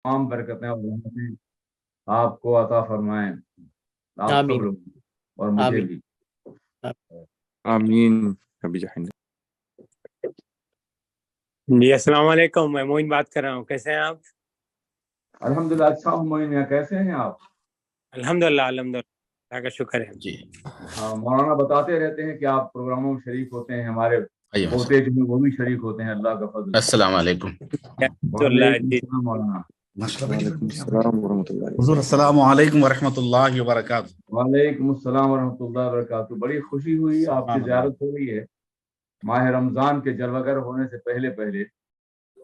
तमाम बरकतें और रहमतें आपको अता फरमाएं, आप सब आमीन लोग और मुझे आमीन। भी। आमीन। अभी जाएंगे। जी अस्सलाम वालेकुम, मैं मोइन बात कर रहा हूँ। कैसे हैं आप? अल्हम्दुलिल्लाह अच्छा हूँ। मोइन, कैसे हैं आप? अल्हम्दुलिल्लाह अल्हम्दुलिल्लाह, का शुक्र है जी। हाँ, मौलाना बताते रहते हैं कि आप प्रोग्रामों में शरीक होते हैं, हमारे पोते जो हैं वो भी शरीक होते हैं, अल्लाह का फजल। अस्सलाम वालेकुम। वालेकुम जी अस्सलाम मौलाना। वालेकुम अस्सलाम वरहमतुल्लाहि हुजूर अस्सलाम वालेकुम वरहमतुल्लाहि वबरकातुहू। वालेकुम अस्सलाम वरहमतुल्लाहि वबरकातुहू। बड़ी खुशी हुई, आपकी ज़ियारत हो रही है। माह रमज़ान के जलवागर होने से पहले पहले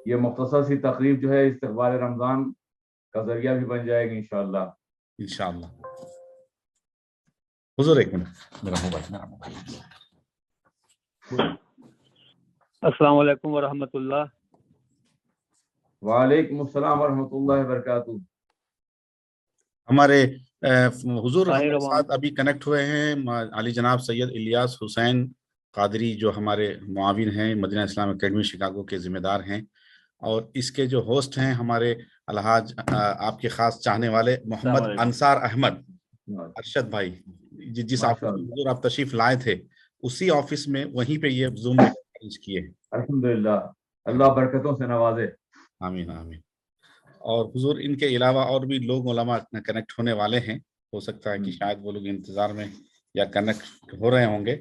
ये मुख्तसर सी तकरीब जो है इस्तकबाल रमज़ान का जरिया भी बन जाएगी इंशाअल्लाह। इंशाअल्लाह। हुजूर एक मिनट, मेरा मोबाइल। अस्सलाम वालेकुम वरहमतुल्लाह। वालेकुम अस्सलाम वरहमतुल्लाहि वबरकातुहू। हमारे हुजूर ताहिर हमारे अवान। साथ अभी कनेक्ट हुए हैं अली जनाब सैयद इलियास हुसैन कादरी, जो हमारे मुआविन हैं, मदीना इस्लाम एकेडमी शिकागो के जिम्मेदार हैं। और इसके जो होस्ट हैं हमारे अलहाज आपके खास चाहने वाले मोहम्मद अंसार अहमद अरशद भाई, जिस ऑफिस में हुजूर आप तशरीफ लाए थे उसी ऑफिस में वहीं पे ये जूम अरेंज किए। अल्हम्दुलिल्लाह, अल्लाह बरकतों से नवाजे। आमीन आमीन। और हुजूर इनके अलावा और भी लोग उलमा कनेक्ट होने वाले हैं, हो सकता है कि शायद वो लोग इंतजार में या कनेक्ट हो रहे होंगे,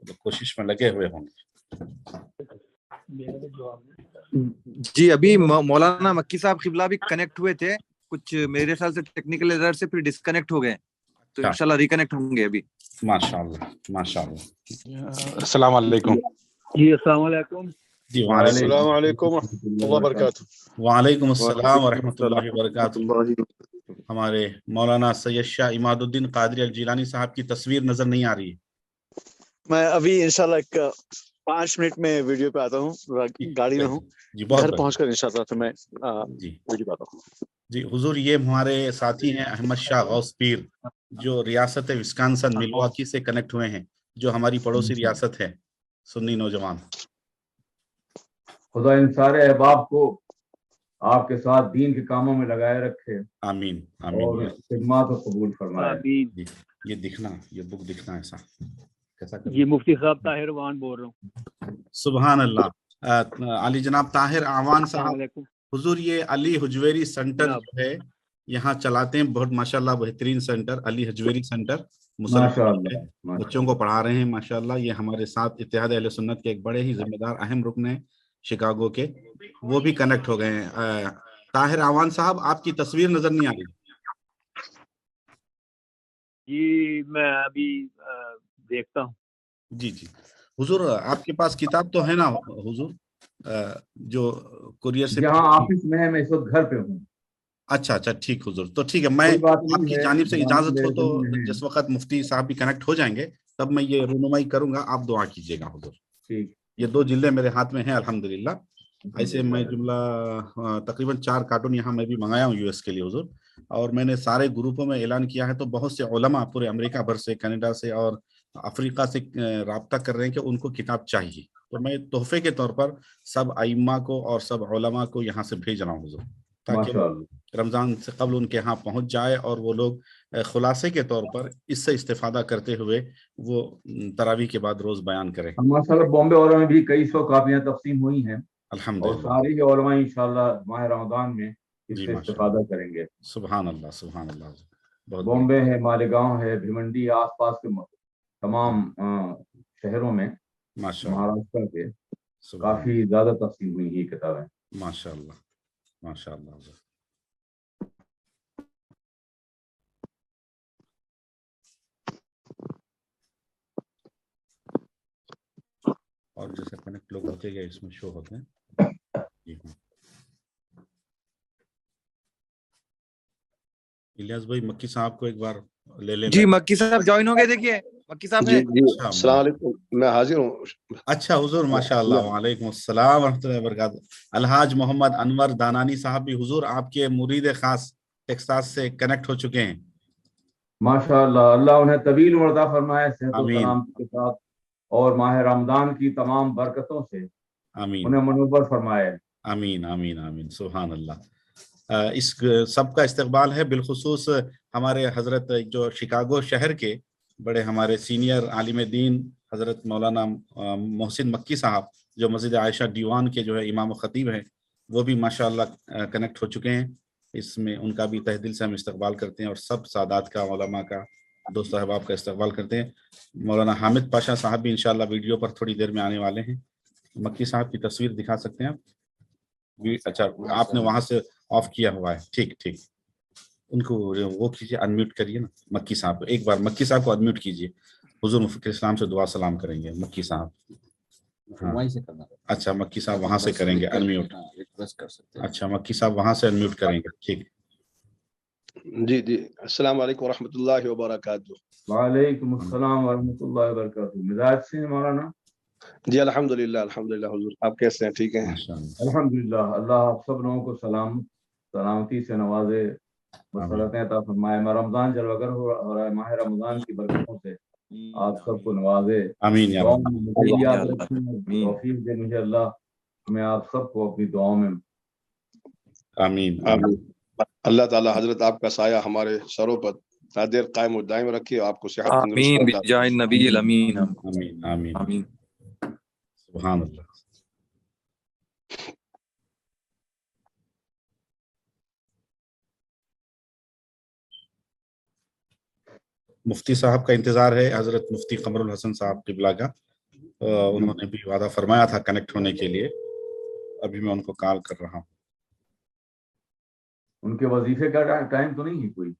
तो कोशिश में लगे हुए होंगे। जी अभी मौलाना मक्की साहब किबला भी कनेक्ट हुए थे, कुछ मेरे ख्याल से टेक्निकल एरर से फिर डिस्कनेक्ट हो गए, तो इंशाल्लाह रिकनेक्ट होंगे अभी। माशाअल्लाह माशाअल्लाह। अस्सलाम वालेकुम। जी अस्सलाम वालेकुम। जी अस्सलाम वालेकुम वरहमतुल्लाहि वबरकातुहू। वालेकुम अस्सलाम वरहमतुल्लाहि वबरकातुहू। हमारे मौलाना सैयद शाह इमादुद्दीन कादरी अल जिलानी साहब की तस्वीर नजर नहीं आ रही है। मैं अभी इंशाल्लाह 5 मिनट में वीडियो पे आता हूँ, गाड़ी में हूँ, घर पहुंचकर इंशाल्लाह तो मैं वीडियो पे आता हूँ। जी हुजूर, ये हमारे साथी हैं अहमद शाह गौस पीर, जो रियासत विस्कॉन्सिन मिल्वॉकी से कनेक्ट हुए हैं, जो हमारी पड़ोसी रियासत है, सुन्नी नौजवान। खुदा इन सारे अहबाब को आपके साथ दीन के कामों में लगाए रखे। आमीन आमीन। और खिदमत को कबूल फरमाए। आमीन। ये दिखना, ये बुक दिखना ऐसा कैसा कर? ये मुफ्ती साहब ताहिर अवान बोल रहा हूँ। सुभान अल्लाह। अली जनाब ताहिर अवान साहब, हुजूर ये अली हुजवेरी सेंटर जो है यहाँ चलाते हैं, बहुत माशाल्लाह बेहतरीन सेंटर, अली हुजवेरी सेंटर मुसलमान बच्चों को पढ़ा रहे हैं माशाल्लाह। ये हमारे साथ इत्तेहाद अहले सुन्नत के एक बड़े ही जिम्मेदार अहम रुकन है शिकागो के, वो भी कनेक्ट हो गए हैं। ताहिर अवान साहब, आपकी तस्वीर नजर नहीं आ रही। जी मैं अभी देखता हूँ। जी जी हुजूर, आपके पास किताब तो है ना हुजूर, जो कुरियर से? यहाँ ऑफिस में है, मैं इस वक्त घर पे हूँ। अच्छा अच्छा ठीक हुजूर, तो ठीक है, मैं आपकी जानिब से इजाजत हो तो जिस वक्त मुफ्ती साहब भी कनेक्ट हो जाएंगे तब मैं ये रहनुमाई करूंगा, आप दुआ कीजिएगा हुजूर। ठीक। ये 2 जिले मेरे हाथ में हैं अल्हम्दुलिल्लाह। ऐसे मैं जुमला तकरीबन 4 कार्टून यहाँ मैं भी मंगाया हूँ यूएस के लिए हुजूर, और मैंने सारे ग्रुपों में ऐलान किया है, तो बहुत से उलमा पूरे अमेरिका भर से, कनाडा से और अफ्रीका से राब्ता कर रहे हैं कि उनको किताब चाहिए, तो मैं तोहफे के तौर पर सब आइम्मा को और सब उलमा को यहाँ से भेज रहा हूँ हुजूर, ताकि रमज़ान से कबल उनके यहाँ पहुँच जाए और वो लोग खुलासे के तौर पर इससे इस्तेफादा करते हुए वो तरावी के बाद रोज बयान करें। माशाल्लाह बॉम्बे और में भी कई 100 कापियां तकसीम हुई हैं और अल्हम्दुलिल्लाह। सारी ही उलमा इंशाल्लाह माह रमज़ान में इससे इस्तेफादा करेंगे। सुभान अल्लाह सुभान अल्लाह। बॉम्बे है, मालेगांव है, भिवंडी, आसपास के तमाम शहरों में महाराष्ट्र के काफी ज्यादा तकसीम हुई ये किताबें। माशाल्लाह माशाल्लाह। और जैसे कनेक्ट लोग होते गए इसमें शो होते हैं। इलियास भाई, मक्की साहब को एक बार ले लें। जी मक्की साहब ज्वाइन हो गए, देखिए मक्की साहब जी जी अस्सलाम वालेकुम, मैं हाजिर हूँ। अच्छा हुजूर माशाअल्लाह, वालेकुम अस्सलाम वरहमतुल्लाहि वबरकातुहू। अलहाज मोहम्मद अनवर दानानी साहब भी हुजूर आपके मुरीद खास टेक्सास से कनेक्ट हो चुके हैं। माशाअल्लाह, अल्लाह उन्हें तवील उम्र अता फरमाए, सेहत और सलामती के साथ, और माह रमज़ान की तमाम बरकतों से आमीन उन्हें मनूबर फरमाए। आमीन आमीन आमीन सुभान अल्लाह। इस सब का इस्तकबाल है, बिलखुसूस हमारे हजरत जो शिकागो शहर के बड़े हमारे सीनियर आलिम दीन हजरत मौलाना मोहसिन मक्की साहब जो मस्जिद आयशा दीवान के जो है इमाम खतीब हैं, वो भी माशाअल्लाह कनेक्ट हो चुके हैं इसमें। उनका भी तहे दिल से हम इस्तकबाल करते हैं और सब सादात का, उलमा का, दोस्त अहबाब का इस्तकबाल करते हैं। मौलाना हामिद पाशा साहब भी इंशाअल्लाह वीडियो पर थोड़ी देर में आने वाले हैं। मक्की साहब की तस्वीर दिखा सकते हैं आप? अच्छा, आपने वहां से ऑफ किया हुआ है, ठीक ठीक। उनको वो कीजिए, अनम्यूट करिए ना मक्की साहब को। एक बार मक्की साहब को अनम्यूट कीजिए, हुजूर मुफ्ती इस्लाम से दुआ सलाम करेंगे मक्की साहब। हाँ। वहीं से करना। अच्छा, मक्की साहब वहां से करेंगे अनम्यूट। अच्छा, मक्की साहब वहां से अनम्यूट करेंगे, ठीक। जी जी, अस्सलाम वालेकुम व रहमतुल्लाहि व बरकातुहू। वालेकुम अस्सलाम व रहमतुल्लाहि व बरकातुहू। मिजाज से मौलाना? जी अल्हम्दुलिल्लाह अल्हम्दुलिल्लाह हुजूर, आप कैसे हैं? ठीक हैं? अल्हम्दुलिल्लाह, अल्लाह आप सब लोगों को सलामती से नवाजे, बसरतें अता फरमाए। रमजान जलवगर हो रहा है, माह रमजान की बरकतों से आप सबको नवाजे। आमीन या रब। मुझे भी याद रखें, तौफीक दे मुझे अल्लाह, मैं आप सबको अपनी दुआओं में। आमीन आमीन। अल्लाह ताला हजरत आपका साया हमारे सरों पर तादेर कायम और दायम रखे, आपको सेहत आमीन बिजाय नबी अमीन। आमीन आमीन आमीन सुभान अल्लाह। मुफ्ती साहब का इंतजार है, हजरत मुफ्ती कमरुल हसन साहब किबला का। उन्होंने भी वादा फरमाया था कनेक्ट होने के लिए, अभी मैं उनको कॉल कर रहा हूँ। उनके वजीफे का टाइम तो नहीं है कोई?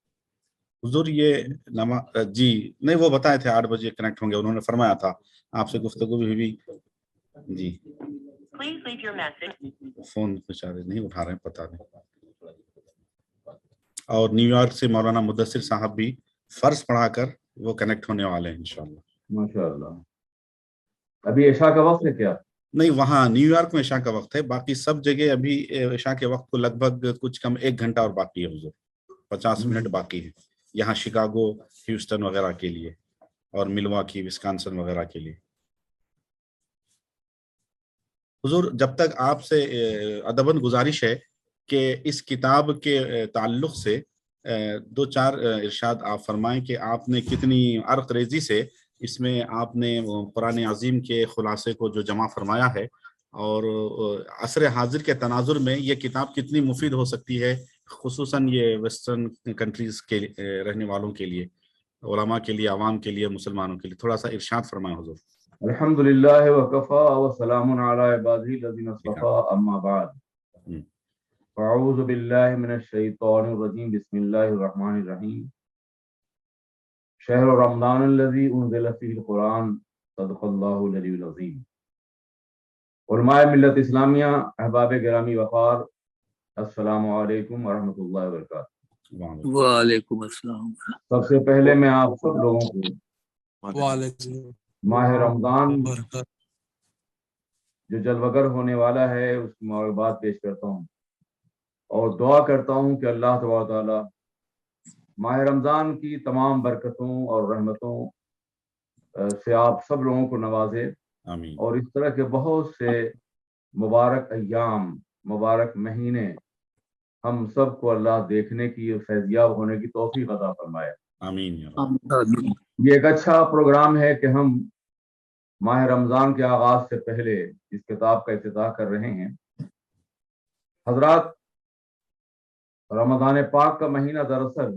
हुजूर ये जी नहीं, वो बताए थे 8 बजे कनेक्ट होंगे, उन्होंने फरमाया था। आपसे गुफ्तगू भी हुई जी। फोन बेचारे नहीं उठा रहे हैं, पता नहीं। और न्यूयॉर्क से मौलाना मुदस्सिर साहब भी फर्ज पढ़ाकर वो कनेक्ट होने वाले हैं इंशाल्लाह। माशाअल्लाह। अभी इशा का वक्त है क्या? नहीं, वहाँ न्यूयॉर्क में इशा का वक्त है, बाकी सब जगह अभी इशा के वक्त को लगभग कुछ कम 1 घंटा और बाकी है हुजूर, 50 मिनट बाकी है। यहाँ शिकागो, ह्यूस्टन वगैरह के लिए और मिल्वाकी, विस्कॉन्सिन वगैरह के लिए। हुजूर जब तक आपसे अदबन गुजारिश है कि इस किताब के ताल्लुक से 2-4 इरशाद आप फरमाएं कि आपने कितनी अर्क रेजी से इसमें आपने कुरान अजीम के खुलासे को जो जमा फरमाया है, और असर हाजिर के तनाजुर में ये किताब कितनी मुफीद हो सकती है, खुसूसन ये वेस्टर्न कंट्रीज के रहने वालों के लिए, उलमा के लिए, आवाम के लिए, मुसलमानों के लिए। थोड़ा सा इरशाद फरमाएं हुजूर। अल्हम्दुलिल्लाह व कफ़ा व सलामुन अला इबादिही लज़ीना इस्तफ़ा, अम्मा बाद। अऊज़ु बिल्लाहि मिनश शैतानिर रजीम, बिस्मिल्लाहिर रहमानिर रहीम। शहर रमज़ानिल्लज़ी उन्ज़िला फ़ीहिल कुरान, सदक़ल्लाहुल अलीयुल अज़ीम। उलमाए मिल्लत इस्लामिया, अहबाब गिरामी वक़ार, अस्सलामु अलैकुम व रहमतुल्लाहि व बरकातुहू। वालेकुम अस्सलाम। सबसे पहले मैं आप सब लोगों को माह रमज़ान जो जलवगर होने वाला है उसकी मुबारकबाद पेश करता हूँ और दुआ करता हूँ कि अल्लाह तबारक व तआला माह रमज़ान की तमाम बरकतों और रहमतों से आप सब लोगों को नवाजे, और इस तरह के बहुत से मुबारक अय्याम, मुबारक महीने हम सब को अल्लाह देखने की, फैज़याब होने की तौफीक अता फरमाए। आमीन। ये एक अच्छा प्रोग्राम है कि हम माह रमज़ान के आगाज से पहले इस किताब का इफ्तिताह कर रहे हैं। हजरात, रमज़ान पाक का महीना दरअसल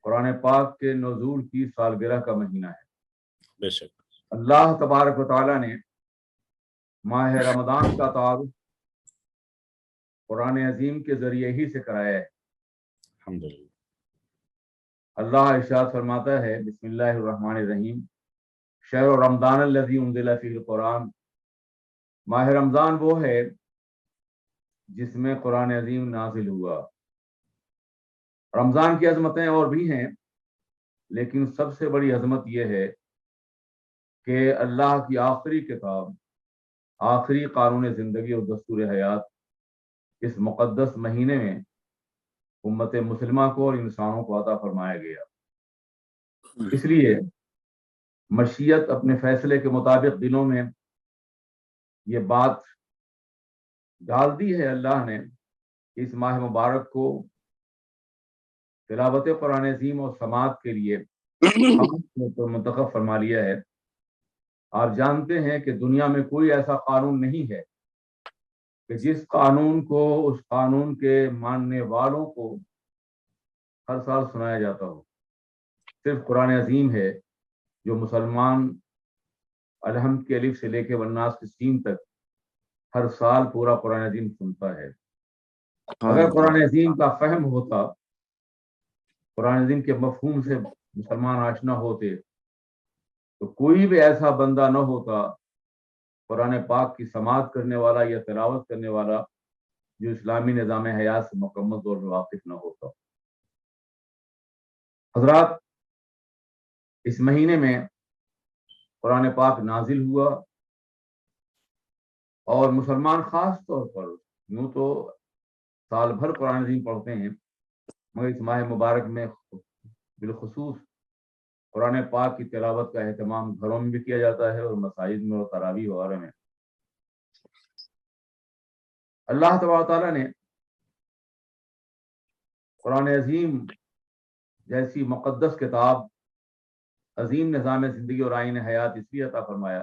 कुरान पाक के नुज़ूल की सालगिरह का महीना है। बेशक अल्लाह तबारक व तआला ने माह रमज़ान का तारुफ कुरान अजीम के जरिए ही से कराया है। अल्लाह इरशाद फरमाता है, बिस्मिल्लाहिर रहमानिर रहीम, शहर रमज़ानिल्लज़ी उन्ज़िला फ़ीहिल कुरान। माह रमज़ान वो है जिसमें कुरान अजीम नाजिल हुआ। रमज़ान की अजमतें और भी हैं, लेकिन सबसे बड़ी अजमत यह है कि अल्लाह की आखिरी किताब, आखिरी कानून ज़िंदगी और दस्तूर हयात इस मुक़द्दस महीने में उम्मत मुस्लिमा को और इंसानों को अता फरमाया गया। इसलिए मशीयत अपने फैसले के मुताबिक दिलों में ये बात ڈال دی ہے اللہ نے اس ماہ مبارک کو تلاوت قرآن عظیم اور سماعت کے لیے منتخب فرما لیا ہے۔ آپ جانتے ہیں کہ دنیا میں کوئی ایسا قانون نہیں ہے کہ جس قانون کو اس قانون کے ماننے والوں کو ہر سال سنایا جاتا ہو۔ صرف قرآن عظیم ہے جو مسلمان الحمد کے الف سے لے کے والناس کی سین تک ہر سال پورا قرآن عظیم سنتا ہے۔ اگر قرآن عظیم کا فہم ہوتا، قرآن عظیم کے مفہوم سے مسلمان آشنا ہوتے، تو کوئی بھی ایسا بندہ نہ ہوتا قرآن پاک کی سماعت کرنے والا یا تلاوت کرنے والا جو اسلامی نظام حیات سے مکمل طور پر واقف نہ ہوتا۔ حضرات، اس مہینے میں قرآن پاک نازل ہوا اور مسلمان خاص طور پر، یوں تو سال بھر قرآن عظیم پڑھتے ہیں، مگر اس ماہ مبارک میں بالخصوص قرآن پاک کی تلاوت کا اہتمام گھروں میں بھی کیا جاتا ہے اور مساجد میں اور تراویح وغیرہ میں۔ اللہ تبارک تعالیٰ نے قرآن عظیم جیسی مقدس کتاب، عظیم نظام زندگی اور آئین حیات اس لیے عطا فرمایا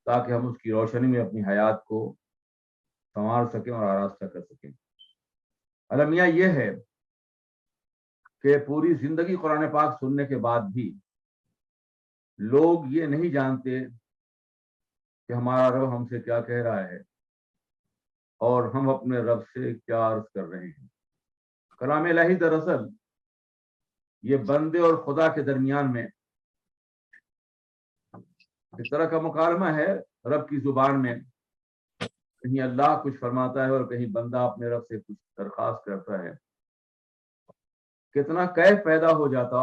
تاکہ ہم اس کی روشنی میں اپنی حیات کو سنوار سکیں اور آراستہ کر سکیں۔ المیہ یہ ہے کہ پوری زندگی قرآن پاک سننے کے بعد بھی لوگ یہ نہیں جانتے کہ ہمارا رب ہم سے کیا کہہ رہا ہے اور ہم اپنے رب سے کیا عرض کر رہے ہیں۔ کلام الہی دراصل یہ بندے اور خدا کے درمیان میں اس طرح کا مکالمہ ہے۔ رب کی زبان میں کہیں اللہ کچھ فرماتا ہے اور کہیں بندہ اپنے رب سے کچھ درخواست کرتا ہے۔ کتنا کیف پیدا ہو جاتا،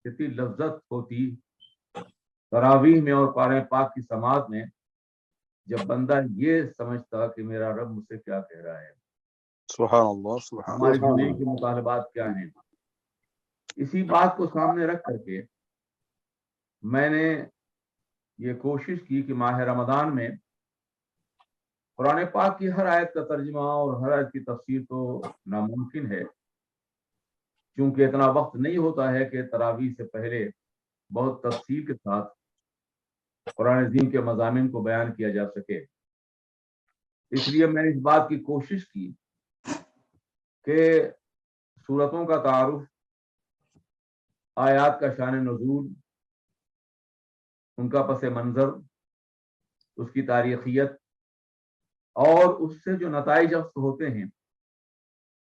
کتنی لذت ہوتی تراویح میں اور قرآن پاک کی سماعت میں جب بندہ یہ سمجھتا کہ میرا رب مجھ سے کیا کہہ رہا ہے، سبحان اللہ، سبحان ہماری اللہ۔ زندگی کے مطالبات کیا ہیں۔ اسی بات کو سامنے رکھ کر کے میں نے یہ کوشش کی کہ ماہ رمضان میں قرآن پاک کی ہر آیت کا ترجمہ اور ہر آیت کی تفسیر تو ناممکن ہے، کیونکہ اتنا وقت نہیں ہوتا ہے کہ تراویح سے پہلے بہت تفصیل کے ساتھ قرآن عظیم کے مضامین کو بیان کیا جا سکے۔ اس لیے میں نے اس بات کی کوشش کی کہ سورتوں کا تعارف، آیات کا شان نزول، ان کا پس منظر، اس کی تاریخیت اور اس سے جو نتائج اخذ ہوتے ہیں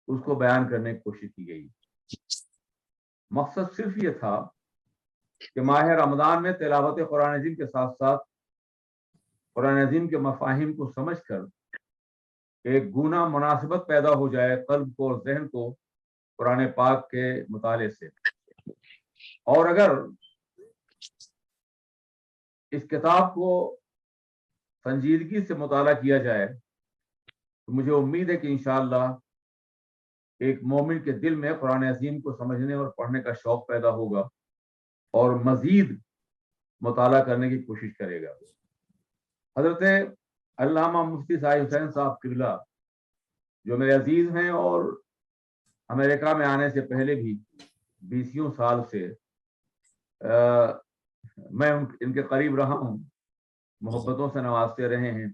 اس کو بیان کرنے کی کوشش کی گئی۔ مقصد صرف یہ تھا کہ ماہ رمضان میں تلاوت قرآن عظیم کے ساتھ ساتھ قرآن عظیم کے مفاہیم کو سمجھ کر ایک گونا مناسبت پیدا ہو جائے قلب کو اور ذہن کو قرآن پاک کے مطالعے سے۔ اور اگر اس کتاب کو سنجیدگی سے مطالعہ کیا جائے تو مجھے امید ہے کہ انشاءاللہ ایک مومن کے دل میں قرآن عظیم کو سمجھنے اور پڑھنے کا شوق پیدا ہوگا اور مزید مطالعہ کرنے کی کوشش کرے گا۔ حضرت علامہ مفتی صاحب حسین صاحب قبلہ جو میرے عزیز ہیں اور امریکہ میں آنے سے پہلے بھی 20 سال سے میں ان کے قریب رہا ہوں، محبتوں سے نوازتے رہے ہیں،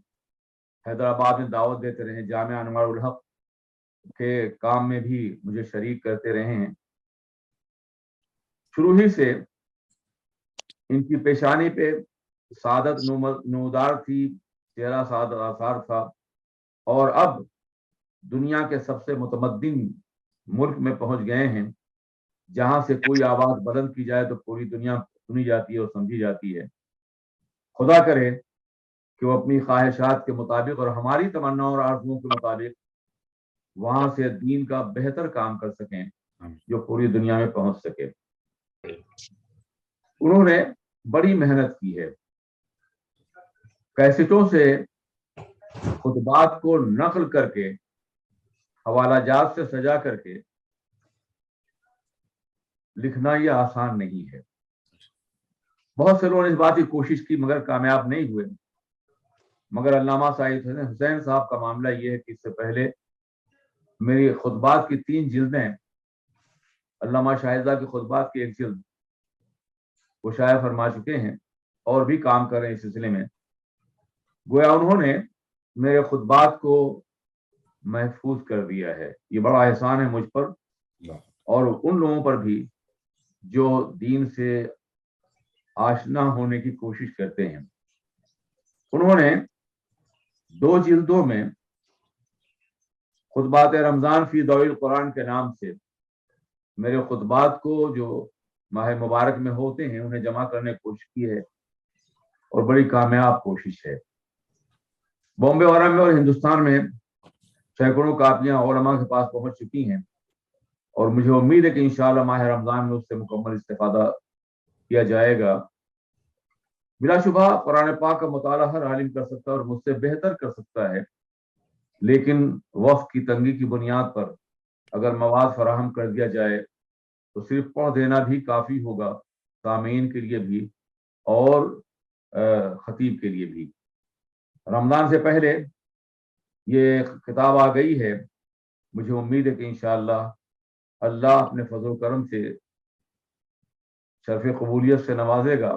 حیدرآباد میں دعوت دیتے رہے ہیں، جامعہ انوار الحق کے کام میں بھی مجھے شریک کرتے رہے ہیں۔ شروع ہی سے ان کی پیشانی پہ سعادت نمودار تھی، چہرہ سعادت آثار تھا، اور اب دنیا کے سب سے متمدن ملک میں پہنچ گئے ہیں جہاں سے کوئی آواز بلند کی جائے تو پوری دنیا سنی جاتی ہے اور سمجھی جاتی ہے۔ خدا کرے کہ وہ اپنی خواہشات کے مطابق اور ہماری تمنا اور آرزوؤں کے مطابق وہاں سے دین کا بہتر کام کر سکیں جو پوری دنیا میں پہنچ سکے۔ انہوں نے بڑی محنت کی ہے، کیسٹوں سے خطبات کو نقل کر کے حوالہ جات سے سجا کر کے لکھنا یہ آسان نہیں ہے۔ بہت سے لوگوں نے اس بات کی کوشش کی مگر کامیاب نہیں ہوئے۔ مگر علامہ سعید حسین صاحب کا معاملہ یہ ہے کہ اس سے پہلے میری خطبات کی 3 جلدیں، علامہ شاہزادہ کے خطبات کی 1 جلد وہ شائع فرما چکے ہیں اور بھی کام کر رہے ہیں اس سلسلے میں۔ گویا انہوں نے میرے خطبات کو محفوظ کر دیا ہے، یہ بڑا احسان ہے مجھ پر اور ان لوگوں پر بھی جو دین سے آشنا ہونے کی کوشش کرتے ہیں۔ انہوں نے 2 جلدوں میں خطبات رمضان فی ضوء القرآن کے نام سے میرے خطبات کو جو ماہ مبارک میں ہوتے ہیں انہیں جمع کرنے کی کوشش کی ہے اور بڑی کامیاب کوشش ہے۔ بامبے وغیرہ میں اور ہندوستان میں سینکڑوں کاپیاں علماء کے پاس پہنچ چکی ہیں اور مجھے امید ہے کہ انشاءاللہ ماہ رمضان میں اس سے مکمل استفادہ کیا جائے گا۔ بلا شبہ قرآن پاک کا مطالعہ ہر عالم کر سکتا ہے اور مجھ سے بہتر کر سکتا ہے، لیکن وقت کی تنگی کی بنیاد پر اگر مواد فراہم کر دیا جائے تو صرف پڑھ دینا بھی کافی ہوگا، سامعین کے لیے بھی اور خطیب کے لیے بھی۔ رمضان سے پہلے یہ کتاب آ گئی ہے، مجھے امید ہے کہ انشاءاللہ اللہ اپنے فضل و کرم سے شرف قبولیت سے نوازے گا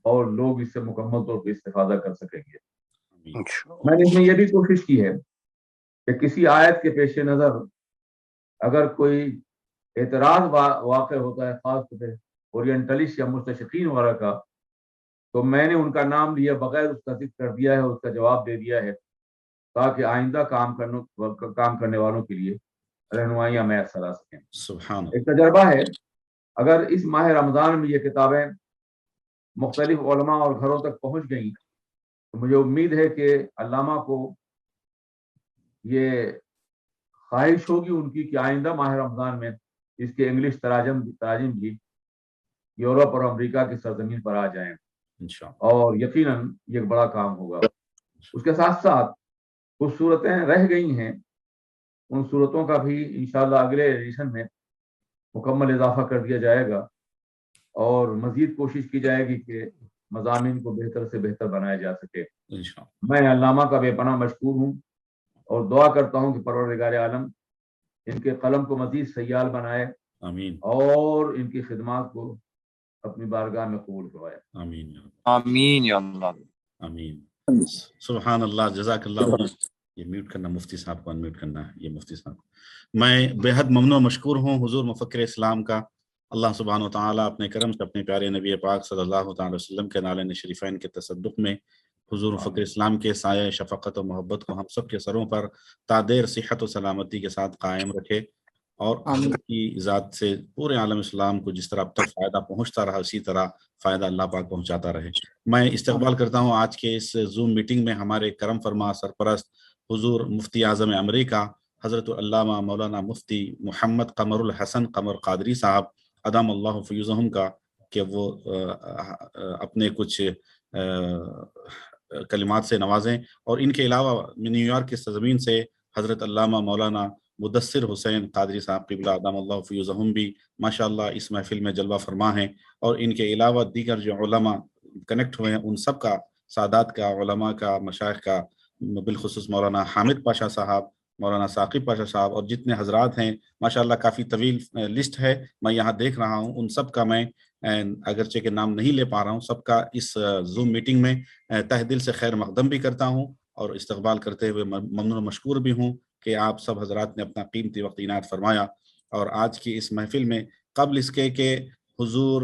اور لوگ اس سے مکمل طور پہ استفادہ کر سکیں گے۔ میں نے اس میں یہ بھی کوشش کی ہے کہ کسی آیت کے پیش نظر اگر کوئی اعتراض واقع ہوتا ہے، خاص طور پہ اورینٹلسٹ یا مستشرقین وغیرہ کا، تو میں نے ان کا نام لیا بغیر اس کا ذکر کر دیا ہے، اس کا جواب دے دیا ہے تاکہ آئندہ کام کرنے والوں کے لیے رہنمائیاں میسر آ سکیں۔ سبحان ایک تجربہ ہے، اگر اس ماہ رمضان میں یہ کتابیں مختلف علماء اور گھروں تک پہنچ گئیں تو مجھے امید ہے کہ علامہ کو یہ خواہش ہوگی ان کی کہ آئندہ ماہ رمضان میں اس کے انگلش تراجم بھی یورپ اور امریکہ کی سرزمین پر آ جائیں، اور یقیناً یہ ایک بڑا کام ہوگا۔ اس کے ساتھ ساتھ کچھ صورتیں رہ گئی ہیں، ان صورتوں کا بھی انشاءاللہ اگلے ایڈیشن میں مکمل اضافہ کر دیا جائے گا اور مزید کوشش کی جائے گی کہ مضامین کو بہتر سے بہتر بنایا جا سکے۔ میں علامہ کا بے پناہ مشکور ہوں اور دعا کرتا ہوں کہ پروردگار عالم ان کے قلم کو مزید سیال بنائے، آمین، اور ان کی خدمات کو اپنی بارگاہ میں قبول کروائے۔ آمین آمین یا اللہ، آمین۔ سبحان اللہ، جزاک اللہ۔ یہ میوٹ کرنا، مفتی صاحب کو انمیوٹ کرنا ہے، یہ مفتی صاحب۔ میں بے حد ممنون و مشکور ہوں حضور مفکر اسلام کا۔ اللہ سبحانہ و تعالیٰ اپنے کرم سے اپنے پیارے نبی پاک صلی اللہ تعالی وسلم کے نالین شریفین کے تصدق میں حضور مفکر اسلام کے سایہ شفقت و محبت کو ہم سب کے سروں پر تادیر صحت و سلامتی کے ساتھ قائم رکھے، اور حضرت کی ذات سے پورے عالم اسلام کو جس طرح اب تک فائدہ پہنچتا رہا اسی طرح فائدہ اللہ پاک پہنچاتا رہے۔ میں استقبال کرتا ہوں آج کے اس زوم میٹنگ میں ہمارے کرم فرما سرپرست حضور مفتی اعظم امریکہ حضرت علامہ مولانا مفتی محمد قمر الحسن قمر قادری صاحب ادام اللہ فیوزہم کا، کہ وہ اپنے کچھ کلمات سے نوازیں، اور ان کے علاوہ نیو یارک کی سرزمین سے حضرت علامہ مولانا مدثر حسین قادری صاحب قبلہ ادام اللہ فیوزہم بھی ماشاءاللہ اس محفل میں جلوہ فرما ہیں، اور ان کے علاوہ دیگر جو علماء کنیکٹ ہوئے ہیں ان سب کا، سادات کا، علماء کا، مشائخ کا، بالخصوص مولانا حامد پاشا صاحب، مولانا ثاقب پاشا صاحب، اور جتنے حضرات ہیں ماشاءاللہ کافی طویل لسٹ ہے، میں یہاں دیکھ رہا ہوں، ان سب کا میں اگرچہ کہ نام نہیں لے پا رہا ہوں، سب کا اس زوم میٹنگ میں تہ دل سے خیر مقدم بھی کرتا ہوں اور استقبال کرتے ہوئے ممنون و مشکور بھی ہوں کہ آپ سب حضرات نے اپنا قیمتی وقت عنایت فرمایا۔ اور آج کی اس محفل میں قبل اس کے کہ حضور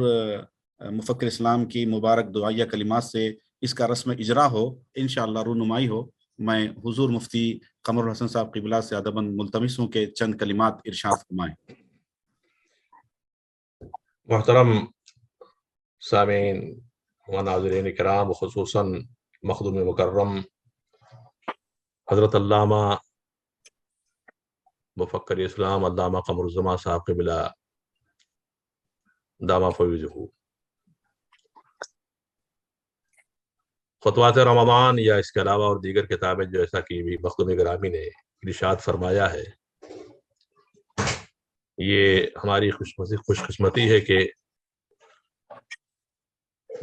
مفکر اسلام کی مبارک دعائیہ کلمات سے اس کا رسم اجرا ہو، انشاءاللہ رونمائی ہو، میں حضور مفتی قمر الحسن صاحب قبلہ سے ادباً ملتمس ہوں کہ چند کلمات ارشاد فرمائیں۔ محترم سامعین و ناظرین کرام، خصوصاً مخدوم مکرم حضرت علامہ مفکر اسلام علامہ قمر الزمان صاحب قبلہ دامہ فیوزہ، خطوات رمضان یا اس کے علاوہ اور دیگر کتابیں جیسا کہ بھی مخدوم گرامی نے ارشاد فرمایا ہے، یہ ہماری خوش قسمتی ہے کہ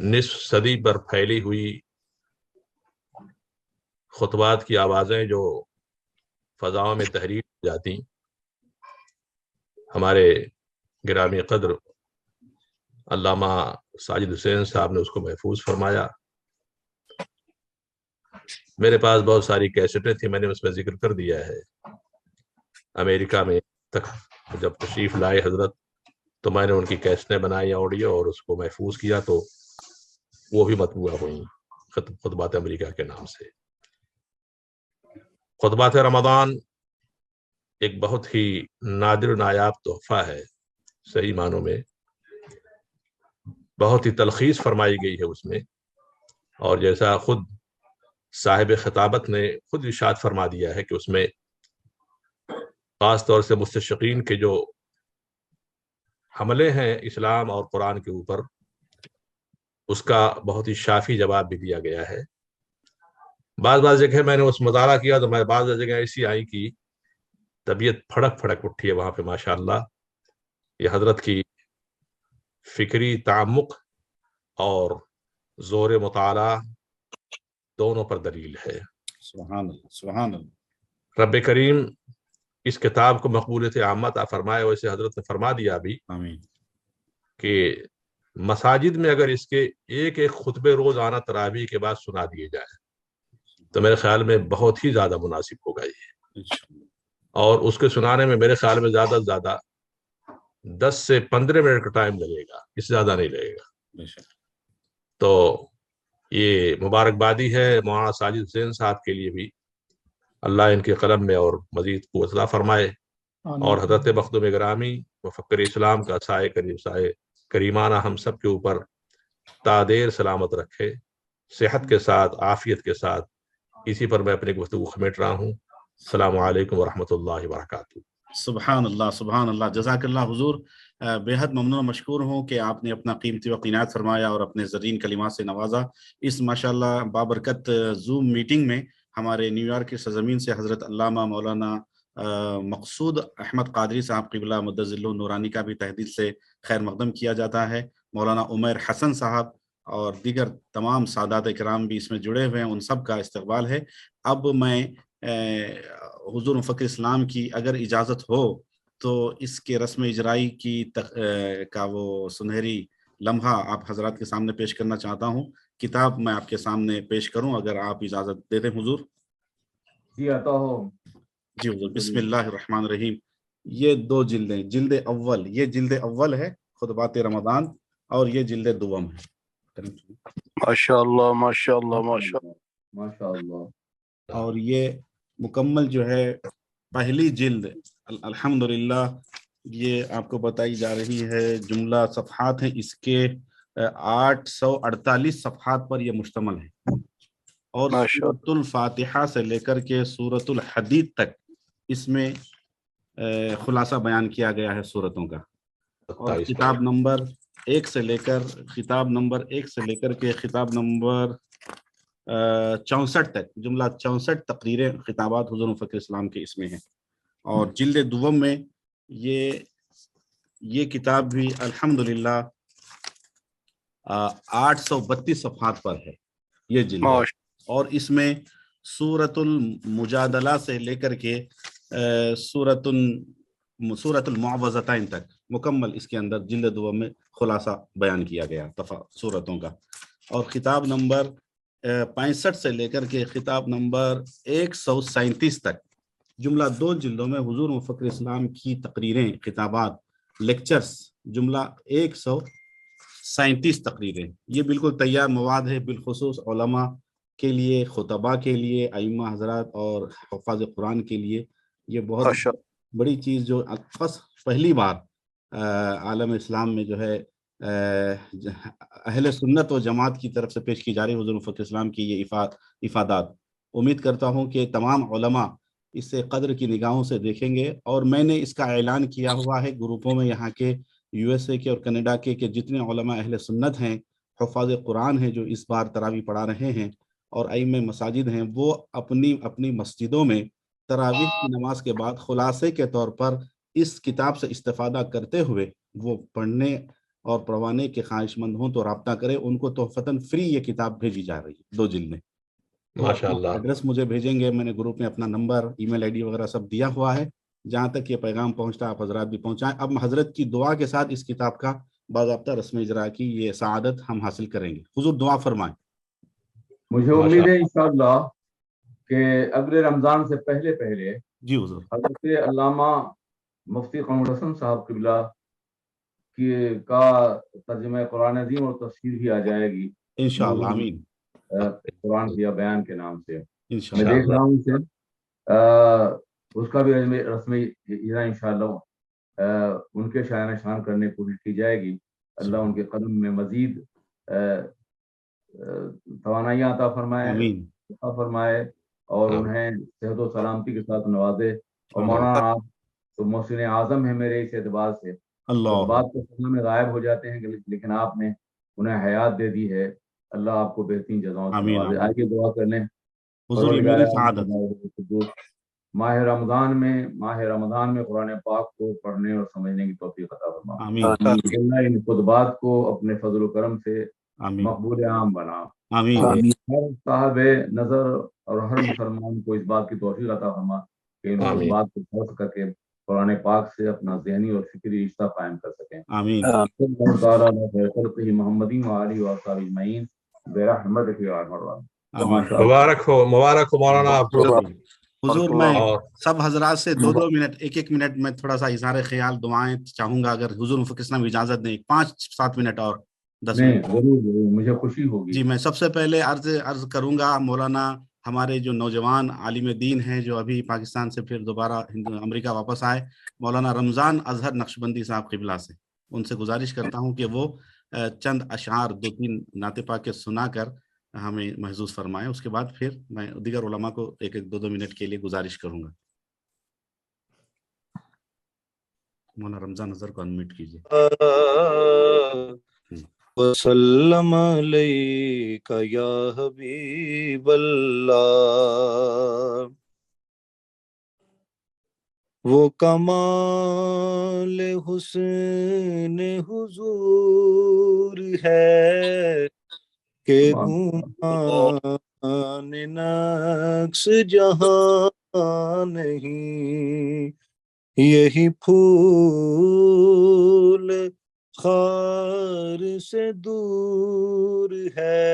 نصف صدی پر پھیلی ہوئی خطبات کی آوازیں جو فضاؤں میں تحریر جاتی، ہمارے گرامی قدر علامہ ساجد حسین صاحب نے اس کو محفوظ فرمایا۔ میرے پاس بہت ساری کیسٹیں تھیں، میں نے اس میں ذکر کر دیا ہے۔ امریکہ میں تک جب تشریف لائے حضرت تو میں نے ان کی کیسٹیں بنائی آڈیو اور اس کو محفوظ کیا، تو وہ بھی مطبوعہ ہوئیں خطبات امریکہ کے نام سے۔ خطبات رمضان ایک بہت ہی نادر و نایاب تحفہ ہے، صحیح معنوں میں بہت ہی تلخیص فرمائی گئی ہے اس میں، اور جیسا خود صاحب خطابت نے خود ارشاد فرما دیا ہے کہ اس میں خاص طور سے مستشقین کے جو حملے ہیں اسلام اور قرآن کے اوپر، اس کا بہت ہی شافی جواب بھی دیا گیا ہے۔ بعض جگہ میں نے اس مطالعہ کیا تو میں بعض جگہ ایسی آئی کہ طبیعت پھڑک اٹھی ہے وہاں پہ، ماشاءاللہ۔ یہ حضرت کی فکری تعمق اور زور مطالعہ دونوں پر دلیل ہے۔ سبحان اللہ، سبحان اللہ۔ رب کریم اس کتاب کو مقبولیت عامہ عطا فرمائے، ویسے حضرت نے فرما دیا بھی آمین کہ مساجد میں اگر اس کے ایک ایک خطبے روزانہ تراویح کے بعد سنا دیے جائے تو میرے خیال میں بہت ہی زیادہ مناسب ہوگا یہ، اور اس کے سنانے میں میرے خیال میں زیادہ سے زیادہ 10 سے 15 منٹ کا ٹائم لگے گا، اس سے زیادہ نہیں لگے گا۔ تو یہ مبارکبادی ہے مولانا ساجد حسین صاحب کے لیے بھی، اللہ ان کے قلم میں اور مزید قوت عطا فرمائے، اور حضرت مخدوم گرامی مفکر اسلام کا سائے کریمانہ ہم سب کے اوپر تا دیر سلامت رکھے، صحت کے ساتھ، عافیت کے ساتھ۔ اسی پر میں اپنی گفتگو سمیٹ رہا ہوں۔ السلام علیکم ورحمۃ اللہ وبرکاتہ۔ سبحان اللہ، سبحان اللہ، جزاک اللہ حضور۔ بے حد ممنون و مشکور ہوں کہ آپ نے اپنا قیمتی وقت عنایت فرمایا اور اپنے زرین کلمات سے نوازا۔ اس ماشاءاللہ بابرکت زوم میٹنگ میں ہمارے نیو یارک کی سرزمین سے حضرت علامہ مولانا مقصود احمد قادری صاحب قبلہ مدظل نورانی کا بھی تہ دل سے خیر مقدم کیا جاتا ہے۔ مولانا عمیر حسن صاحب اور دیگر تمام سادات کرام بھی اس میں جڑے ہوئے ہیں، ان سب کا استقبال ہے۔ اب میں حضور مفکر اسلام کی اگر اجازت ہو تو اس کے رسم اجرائی کی کا وہ سنہری لمحہ آپ حضرات کے سامنے پیش کرنا چاہتا ہوں۔ کتاب میں آپ کے سامنے پیش کروں اگر آپ اجازت دے دیں حضور۔ جی عطا ہو۔ جی حضور، بسم اللہ الرحمن الرحیم۔ یہ 2 جلدیں، جلد اول، یہ جلد اول ہے خطبات رمضان، اور یہ جلد دوم ہے۔ ماشاء اللہ، ماشاء اللہ، ماشاء اللہ، ماشاء اللہ۔ اور یہ مکمل جو ہے پہلی جلد الحمدللہ، یہ آپ کو بتائی جا رہی ہے، جملہ صفحات ہیں اس کے 848 صفحات پر یہ مشتمل ہے، اور سورۃ الفاتحہ سے لے کر کے سورۃ الحدید تک اس میں خلاصہ بیان کیا گیا ہے سورتوں کا۔ اور کتاب نمبر 1 سے لے کر خطاب نمبر 1 سے لے کر کے خطاب نمبر 64 تک، جملہ 64 تقریریں، خطابات حضور مفکر اسلام کے اس میں ہیں۔ اور جلد دوم میں یہ کتاب بھی الحمدللہ 832 صفحات پر ہے یہ جلد، اور اس میں سورۃ المجادلہ سے لے کر کے سورۃ المعوذتین تک مکمل اس کے اندر جلد دوم میں خلاصہ بیان کیا گیا سورتوں کا۔ اور خطاب نمبر 65 سے لے کر کے خطاب نمبر 137 تک، جملہ 2 جلدوں میں حضور مفکر اسلام کی تقریریں، خطابات، لیکچرز، جملہ 137 تقریریں۔ یہ بالکل تیار مواد ہے، بالخصوص علماء کے لیے، خطباء کے لیے، ائمہ حضرات اور حفاظ قرآن کے لیے یہ بہت بڑی چیز، جو پہلی بار عالم اسلام میں جو ہے اہل سنت و جماعت کی طرف سے پیش کی جا رہی حضور مفکر اسلام کی یہ افادات۔ امید کرتا ہوں کہ تمام علماء اس سے قدر کی نگاہوں سے دیکھیں گے، اور میں نے اس کا اعلان کیا ہوا ہے گروپوں میں، یہاں کے USA کے اور کینیڈا کے کہ جتنے علماء اہل سنت ہیں، حفاظ قرآن ہیں، جو اس بار تراویح پڑھا رہے ہیں، اور ائمہ مساجد ہیں، وہ اپنی مسجدوں میں تراویح کی نماز کے بعد خلاصے کے طور پر اس کتاب سے استفادہ کرتے ہوئے وہ پڑھنے اور پڑھوانے کے خواہش مند ہوں تو رابطہ کریں، ان کو تحفتاً فری یہ کتاب بھیجی جا رہی ہے 2 جلدیں۔ माशाअल्लाह। एड्रेस मुझे भेजेंगे, मैंने ग्रुप में अपना नंबर, ईमेल आईडी वगैरह सब दिया हुआ है। जहाँ तक ये पैगाम पहुँचता आप हजरात भी पहुँचाएं। अब हजरत की दुआ के साथ इस किताब का बाज़ाब्ता रस्म इजरा की ये सआदत हम हासिल करेंगे। हुजूर दुआ फरमाएं। मुझे उम्मीद है इंशाअल्लाह कि अगले रमज़ान से पहले पहले जी हुजूर हज़रत अल्लामा मुफ्ती कमरुल हसन साहब क़िबला की का तर्जुमा कुरान अज़ीम और तफसीर भी आ जाएगी इंशाअल्लाह। आमीन। कुरान किया बयान के नाम से। मैं इंशाअल्लाह। देख रहा हूँ उसे, उसका भी रस्मी इजरा इंशाअल्लाह उनके शान शान करने की कोशिश की जाएगी। अल्लाह उनके कदम में मजीद तवानाई अता फरमाए और उन्हें सेहत व सलामती के साथ नवाजे। और मौलाना आप तो मोहसिन आज़म है मेरे इस एतबार से, तो बात तो सदमा में गायब हो जाते हैं, लेकिन आपने उन्हें हयात दे दी है। अल्लाह आपको बेहतरीन जज़ाओं से नवाजे। आइए दुआ कर लें। माह रमज़ान में कुरान पाक को पढ़ने और समझने की तौफीक अता फरमा। अल्लाह इन खुतबात को अपने फजल करम से मकबूल आम बना। हर साहब नज़र और हर मुसलमान को इस बात की तौफीक अता फरमा कि इन खुतबात को फर्ज करके कुरान पाक से अपना ज़हनी और फिक्री रिश्ता कायम कर सकें। आमीन। मोहम्मदी वाली व असहाबी अजमईन बिरहमतिक या अरहमर राहिमीन। मुबारक हो मौलाना आपको। हुजूर मैं सब हजरात से 2-2 मिनट 1-1 मिनट में थोड़ा सा इज़हार ख्याल दुआएं चाहूंगा, अगर हुजूर मुफक्किर इस्लाम इजाजत दें। 5-7 मिनट और 10 मिनट। जरूर, मुझे खुशी होगी। जी मैं सबसे पहले अर्ज करूंगा मौलाना हमारे जो नौजवान आलिम दीन हैं जो अभी पाकिस्तान से फिर दोबारा अमेरिका वापस आए, मौलाना रमज़ान अजहर नक्शबंदी साहब क़िबला से, उनसे गुजारिश करता हूं कि वो चंद अशार 2-3 नाते पाक के सुनाकर हमें महसूस फरमाएं। उसके बाद फिर मैं दीगर उलमा को 1-1 2-2 मिनट के लिए गुजारिश करूंगा। मौलाना रमज़ान अजहर को अनम्यूट कीजिए। वसल्लम अलैका या हबीबल्लाह, वो कमाल हुस्न हुजूर है के गुमान नक्श जहां नहीं, यही फूल खार से दूर है,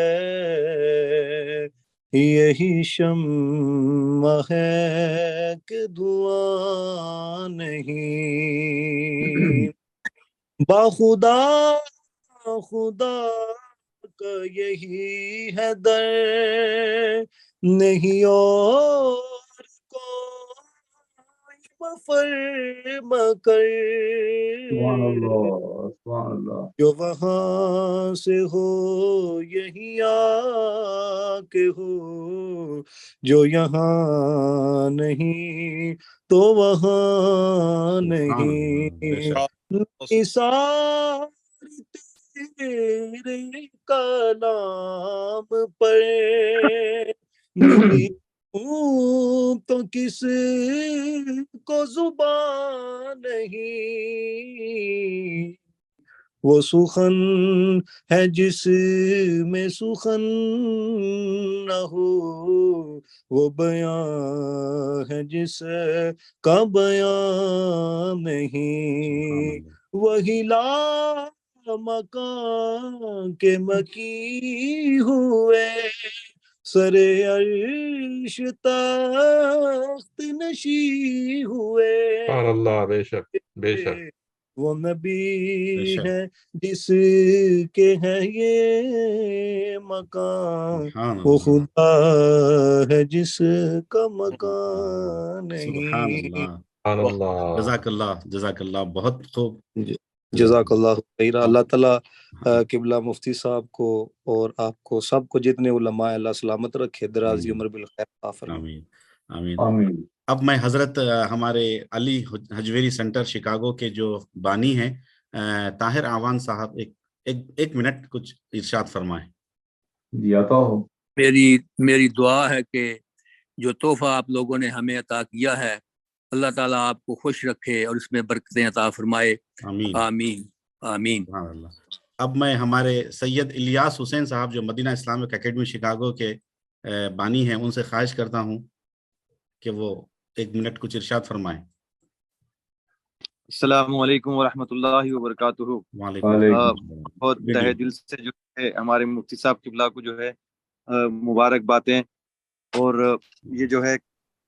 यही शम्मा है कि धुआं नहीं। बाखुदा खुदा का यही है दर, नहीं और कोई मफर कर, जो वहाँ से हो यही आके हो, जो यहाँ नहीं तो वहाँ नहीं। सारी तेरे कलाम पर नहीं तो किस को जुबान नहीं। वो सुखन है जिसमें सुखन न हो, वो बयां है जिसका बयां नहीं। वही ला मकान के मकी हुए, सरे अर्श तख्त नशी हुए। अल्लाह बेशक बेशक वो नबी है जिसके है ये मकान, वो खुदा है जिसका मकान नहीं। जज़ाकल्लाह बहुत खूब। जज़ाकल्लाह खैर। अल्लाह ताला क़िबला मुफ्ती साहब को और आपको सबको जितने उलमा अल्लाह सलामत रखे, दराज़ी उम्र बिल खैर अता फरमाए। आमीन आमीन। अब मैं हजरत हमारे अली हजवेरी सेंटर शिकागो के जो बानी हैं ताहिर आवान साहब एक मिनट कुछ इरशाद फरमाएं। मेरी दुआ है कि जो तोहफा आप लोगों ने हमें अता किया है, अल्लाह ताला आपको खुश रखे और इसमें बरकतें अता फरमाए। आमीन आमीन आमीन। अब मैं हमारे सैयद इलियास हुसैन साहब जो मदीना इस्लामिक एकेडमी शिकागो के बानी हैं, उनसे ख्वाहिश करता हूं कि वो 1 मिनट कुछ इरशाद फरमाएं। अस्सलामु अलैकुम व रहमतुल्लाहि व बरकातुहू। बहुत तहे दिल से जो है हमारे मुफ्ती साहब किबला को जो है मुबारकबादें, और ये जो है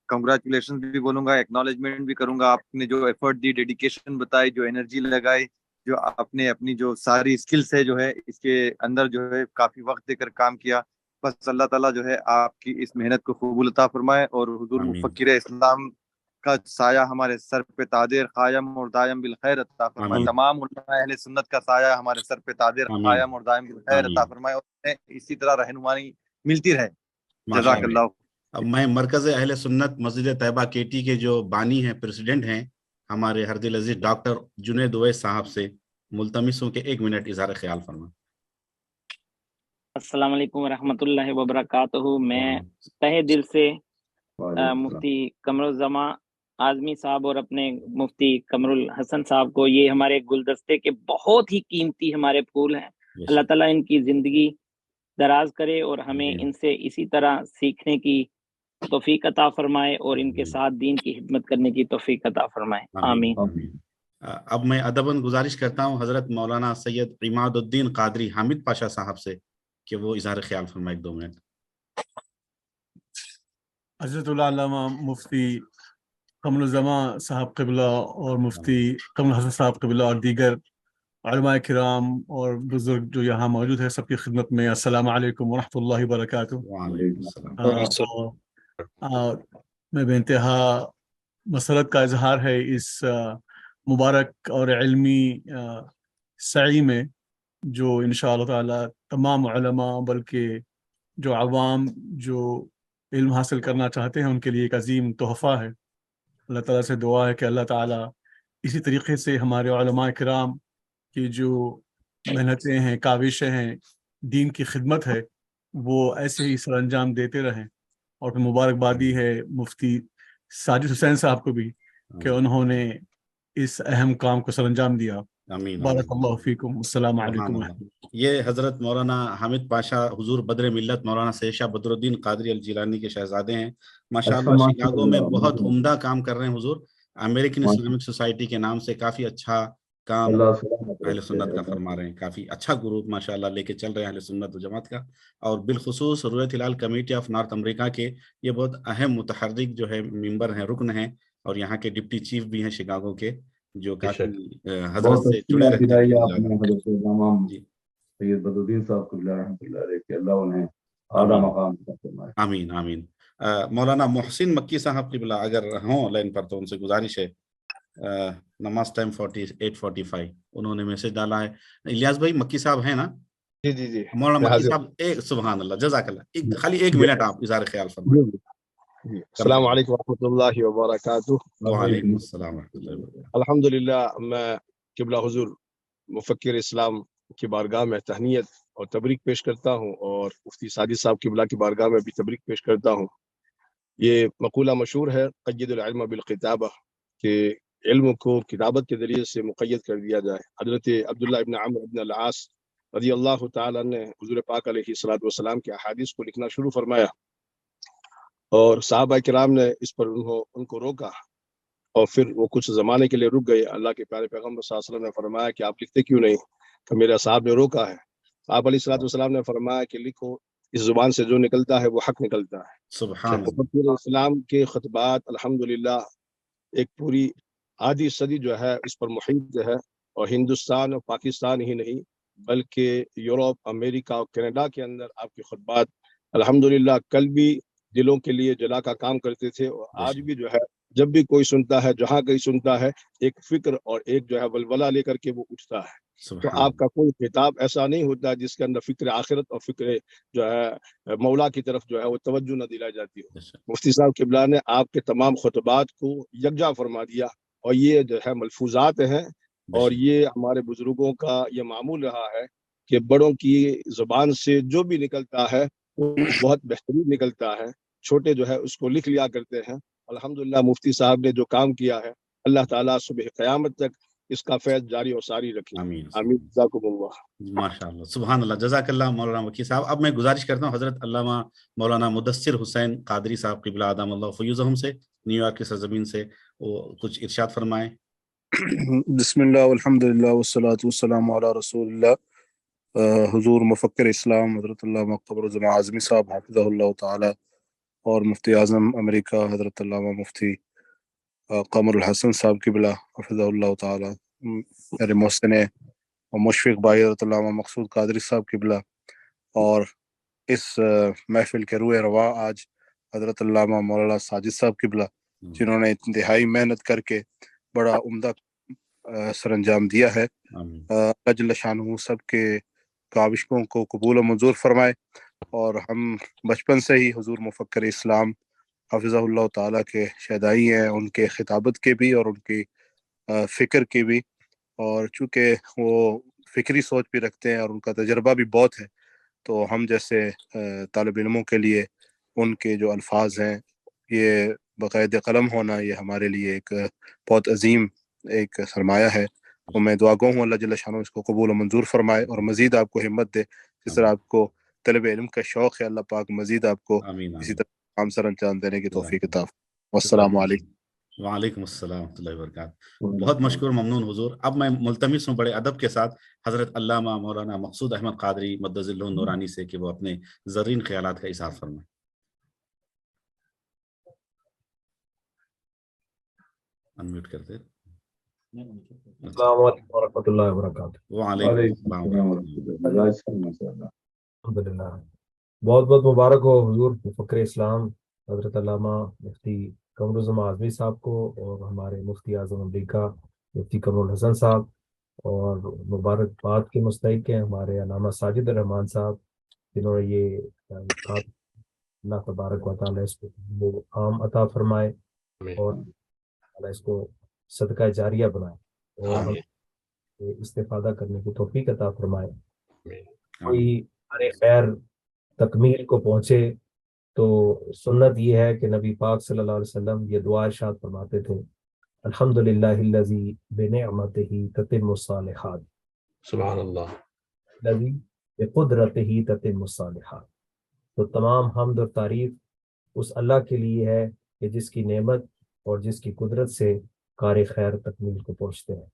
कंग्रेचुलेशन भी बोलूंगा, एक्नॉलेजमेंट भी करूंगा। आपने जो एफर्ट दी, डेडिकेशन बताई, जो एनर्जी लगाई, जो आपने अपनी जो सारी स्किल्स है जो है इसके अंदर जो है काफी वक्त देकर काम किया। बस अल्लाह ताला जो है आपकी इस मेहनत को कबूल अता फरमाए, और हुजूर मुफक्किर इस्लाम का साया हमारे सर पे तादिर कायम और दायम बिल खैर अता फरमाए। तमाम उलमा अहले सुन्नत का साया हमारे सर पे तादिर कायम और दायम बिल खैर अता फरमाए, और इसी तरह रहनुमाई मिलती रहे। जज़ाकल्लाह। अब मैं मरकज़ अहले सुन्नत मस्जिद तैयबा केटी के जो बानी हैं, प्रेसिडेंट हैं, हमारे हरदिल अजीज डॉक्टर जुनैद उवैस साहब से मुल्तमिस हूं कि 1 मिनट इज़हार ख्याल फरमाएं। अस्सलाम वालेकुम रहमतुल्लाहि व बरकातुहू। मैं तहे दिल से मुफ्ती कमरुज़्ज़मा आज़मी साहब और अपने मुफ्ती कमरुल हसन साहब को, ये हमारे गुलदस्ते के बहुत ही कीमती हमारे फूल हैं, अल्लाह ताला इनकी ज़िंदगी दराज करे और हमें इनसे इसी तरह सीखने की तौफीक अता फरमाए और इनके साथ दीन की खिदमत करने की तौफीक अता फरमाए। आमीन। अब मैं अदबन गुजारिश करता हूँ हजरत मौलाना सैयद इमादुद्दीन कादरी हामिद पाशा साहब से कि वो इज़हार ख्याल फरमाए 2 मिनट। हज़रतुल आलमा मुफ्ती कमरुज़्ज़मा साहब क़िबला और मुफ्ती कमरुल हसन साहब क़िबला और दीगर उलमाए किराम और बुजुर्ग जो यहाँ मौजूद है, सबकी खिदमत में अस्सलामु अलैकुम व रहमतुल्लाहि व बरकातुहू। मैं बेइंतहा मसरत का इजहार है इस मुबारक और इल्मी सई में, जो इंशाअल्लाह ताला तमाम उलमा बल्कि जो अवाम जो इल्म हासिल करना चाहते हैं उनके लिए एक अजीम तोहफ़ा है। अल्लाह ताला से दुआ है कि अल्लाह ताला इसी तरीके से हमारे उलमा किराम की जो मेहनतें हैं, काविशें हैं, दीन की खिदमत है, वो ऐसे ही सर अंजाम देते रहें। और फिर मुबारकबादी है मुफ्ती साजिद हुसैन साहब को भी कि उन्होंने इस अहम काम को सर अंजाम दिया। बारकल्लाहु फीकुम। अस्सलामु अलैकुम। ये हजरत मौलाना हामिद पाशा हुजूर बदर मिल्लत मौलाना शेषा बदरुद्दीन कादरी अल जिलानी के शहजादे हैं। माशाअल्लाह शिकागो में बहुत उम्दा काम कर रहे हैं हुजूर। अमेरिकन इस्लामिक सोसाइटी के नाम से काफी अच्छा काम अहले सुन्नत का फरमा रहे हैं। काफी अच्छा ग्रुप माशाअल्लाह लेके चल रहे हैं अहले सुन्नत व जमात का। और बिलखुसूस रुयत हिलाल कमेटी ऑफ नॉर्थ अमेरिका के ये बहुत अहम मुतहर्रिक जो है मेंबर हैं, रुकन हैं, और यहाँ के डिप्टी चीफ भी हैं शिकागो के, जो काफी हजरत से जुड़े रहते हैं। सैयद बदरुद्दीन साहब को रहमतुल्लाह अलैह कि अल्लाह उन्हें आला मकाम अता फरमाए। आमीन आमीन। मौलाना मोहसिन मक्की साहब क़िबला अगर हों लाइन पर तो उनसे गुजारिश है। नमाज टाइम 48:45 उन्होंने मैसेज डाला है। इलियास भाई मक्की साहब हैं ना? जी जी जी। मौलाना मक्की साहब एक सुभान अल्लाह जज़ाकल्लाह, खाली 1 मिनट आप इज़हार ख्याल फरमाएं। अस्सलाम वालेकुम रहमतुल्लाहि व बरकातुहू। वालेकुम अस्सलाम व रहमतुल्लाहि व बरकातुहू। अल्हम्दुलिल्लाह, मैं किबला हुजूर मुफक्किर इस्लाम की बारगाह में तहनीयत और तबरीक पेश करता हूँ, और मुफ्ती साजिद साहब किबला की बारगाह में भी तबरीक पेश करता हूँ। ये मकूला मशहूर है, क़य्यिदुल इल्म बिल किताबा, के इल्म को किताबत के जरिए से मुक़य्यद कर दिया जाए। हज़रत अब्दुल्लाह इब्न अम्र इब्न अल-आस रज़ियल्लाहु ताला ने हुज़ूर पाक अलैहिस्सलातु वस्सलाम के अहादीस को लिखना शुरू फरमाया, और सहाबा किराम ने इस पर उनको रोका, और फिर वो कुछ ज़माने के लिए रुक गए। अल्लाह के प्यारे पैगम्बर सल्लल्लाहु अलैहि वसल्लम ने फरमाया कि आप लिखते क्यों नहीं? तो मेरे साहब ने रोका है। आप अलैहिस्सलातु वस्सलाम ने फरमाया कि लिखो, इस जुबान से जो निकलता है वो हक निकलता है। सुभान अल्लाह। इस्लाम के खुतबात अल्हम्दुलिल्लाह एक पूरी आधी सदी जो है इस पर मुहित है, और हिंदुस्तान और पाकिस्तान ही नहीं बल्कि यूरोप, अमेरिका और कनाडा के अंदर आपके खुतबात अल्हम्दुलिल्लाह कल भी दिलों के लिए जला का काम करते थे, और आज भी जो है जब भी कोई सुनता है, जहाँ कहीं सुनता है, एक फिक्र और एक जो है वलवला लेकर के वो उठता है। तो आपका कोई खिताब ऐसा नहीं होता जिसके अंदर फिक्र आखिरत और फिक्र जो है मौला की तरफ जो है वो तवज्जो न दिलाई जाती हो। मुफ्ती साहब किबला ने आपके तमाम खुतबात को यकजा फरमा दिया, और ये जो है मलफूजात हैं, और ये हमारे बुजुर्गों का ये मामूल रहा है कि बड़ों की जुबान से जो भी निकलता है वो बहुत बेहतरीन निकलता है, छोटे जो है उसको लिख लिया करते हैं। अल्हम्दुलिल्लाह मुफ्ती साहब ने जो काम किया है, अल्लाह ताला सुबह क़यामत तक इसका फैज जारी और सारी रखे। आमीन। आमीन। जज़ाकुमुल्लाह। माशाअल्लाह, सुभान अल्लाह, जज़ाकल्लाह मौलाना वकी साहब। अब मैं गुजारिश करता हूँ हज़रत अल्लामा मौलाना मुदस्सिर हुसैन कादरी साहब क़िबला अदामल्लाहु फ़यज़हुम से, न्यूयॉर्क की सरज़मीन से, वो कुछ इरशाद फरमाएं। बिस्मिल्लाह वल्हम्दुलिल्लाह वस्सलातु वस्सलामु अला रसूलिल्लाह। हुजूर मुफक्किर इस्लाम हज़रत अल्लामा क़मरुज़्ज़मा आज़मी साहब हफ़िज़हुल्लाह ताला और मुफ्ती आज़म अमेरिका हज़रत अल्लामा मुफ्ती क़मरुल हसन साहब क़िबला हफ़िज़हुल्लाह ताला, मेरे मोहसिन और मुशफ़िक़ भाई हज़रत अल्लामा मक़सूद क़ादरी साहब क़िबला, और इस महफ़िल के रूए रवा आज हज़रत अल्लामा मौलाना साजिद साहब क़िबला, जिन्होंने इंतहाई मेहनत करके बड़ा उम्दा सरअंजाम दिया है। अल्लाह जल्ल शानुहु सब के काविशों को कबूल और मंजूर फरमाए। और हम बचपन से ही हुजूर मुफक्किर इस्लाम हफ़िज़हुल्लाह ताला के शहदाई हैं, उनके खिताबत के भी और उनकी फ़िक्र की भी, और चूँकि वो फ़िक्री सोच भी रखते हैं और उनका तजर्बा भी बहुत है, तो हम जैसे तालिब इल्मों के लिए उनके जो अल्फाज हैं ये बाकायदे कलम होना, ये हमारे लिए एक बहुत अजीम एक सरमाया है। तो मैं दुआ गो हूँ अल्लाह जल्ल शानुहु इसको कबूल और मंजूर फरमाए और मज़ीद आपको हिम्मत दे, जिस तरह आपको तलब इल्म का शौक़ है, अल्लाह पाक मज़ीद आपको इसी तरह काम सर अंजाम देने की तौफीक अता फरमाए। वस्सलामु अलैकुम। वालेकुम अस्सलाम व रहमतुल्लाहि व बरकातहू। बहुत मशकूर, ममनून हुजूर। अब मैं मुल्तमिस हूँ बड़े अदब के साथ हज़रत अल्लामा मौलाना मक़सूद अहमद क़ादरी मद्दज़िल्लुहु नूरानी से कि वो अपने ज़रीन ख़यालात का इज़हार फरमाएं। अनम्यूट कर दे। अस्सलाम वालेकुम व रहमतुल्लाहि व बरकातहू। अल्हम्दुलिल्लाह, बहुत बहुत मुबारक हो हुजूर मुफक्किर इस्लाम हज़रत अल्लामा मुफ्ती क़मरुज़्ज़मा आज़मी साहब को और हमारे मुफ्ती आज़म अमेरिका मुफ्ती कमरुल हसन साहब, और मुबारकबाद के मुस्तहिक़ हैं हमारे अल्लामा साजिद रहमान साहब, जिन्होंने ये काम अल्लाह तबारक व तआला इसको वो आम अता फरमाए और अल्लाह इसको सदका जारिया बनाए और हम इस्तेफादा करने की तौफीक अता फरमाए। कोई हमारे खैर तकमील को पहुँचे तो सुन्नत ये है कि नबी पाक सल्लल्लाहु अलैहि वसल्लम ये दुआ इरशाद फरमाते थे, अल्हम्दुलिल्लाहिल्लज़ी बिनिअमतिही ततिम्मुस सालिहात, सुभान अल्लाह, लज़ी बिक़ुदरतिही ततिम्मुस सालिहात। तो तमाम हम्द और तारीफ उस अल्लाह के लिए है कि जिसकी नेमत और जिसकी कुदरत से कार खैर तकमील को पहुँचते हैं।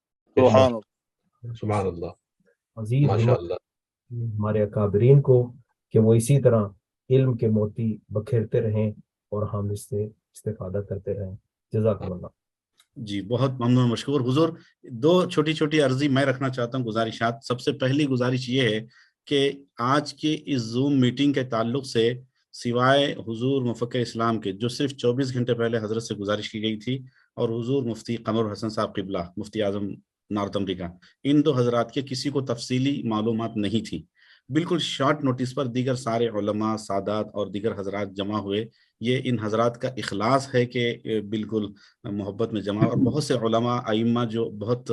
सुभान अल्लाह, मज़ीद माशाअल्लाह, हमारे अकाबरीन को कि वो इसी तरह इल्म के मोती बखेरते रहें और हम इससे इस्तेफादा करते रहें। जज़ाकल्लाह। जी बहुत ममनून मशकूर हुजूर। दो छोटी छोटी अर्जी मैं रखना चाहता हूँ, गुजारिशात। सबसे पहली गुजारिश ये है कि आज की इस जूम मीटिंग के ताल्लुक से सिवाय हुजूर मुफक्किर इस्लाम के, जो सिर्फ 24 घंटे पहले हजरत से गुजारिश की गई थी, और हुजूर मुफ्ती क़मरुल हसन साहब क़िबला मुफ्ती आज़म नॉर्थ अमेरिका, इन दो हजरात के किसी को तफसीली मालूमात नहीं थी। बिल्कुल शॉर्ट नोटिस पर दीगर सारे उलमा, सादात और दीगर हजरात जमा हुए। ये इन हजरात का इखलास है कि बिल्कुल मोहब्बत में जमा, और बहुत से उलमा आइम्मा जो बहुत